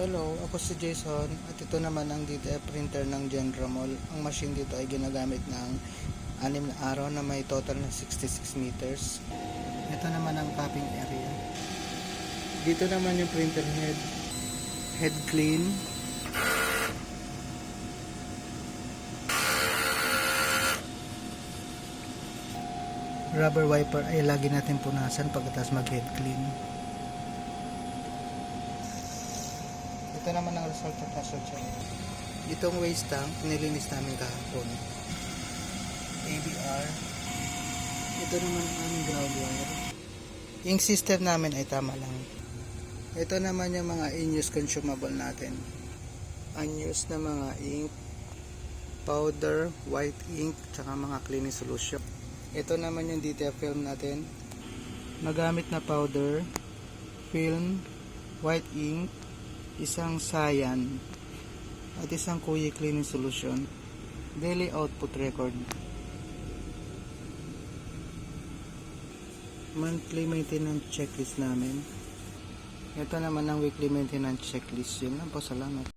Hello, ako si Jason at ito naman ang DTF printer ng Genramol. Ang machine dito ay ginagamit ng 6 na araw na may total na 66 meters. Ito naman ang copying area. Dito naman yung printer head clean. Rubber wiper ay lagi natin punasan pagkatapos mag head clean. Ito naman ang result of pressure check. Itong waste tank, nilinis namin kahapon. ABR. Ito naman ang aming ground wire. Yung system namin ay tama lang. Ito naman yung mga in-use consumable natin. Unused na mga ink, powder, white ink, tsaka mga cleaning solution. Ito naman yung detail film natin. Nagamit na powder, film, white ink, isang cyan at isang kuyi cleaning solution. Daily output record. Monthly maintenance checklist namin. Ito naman ang weekly maintenance checklist. Yun lang po, salamat.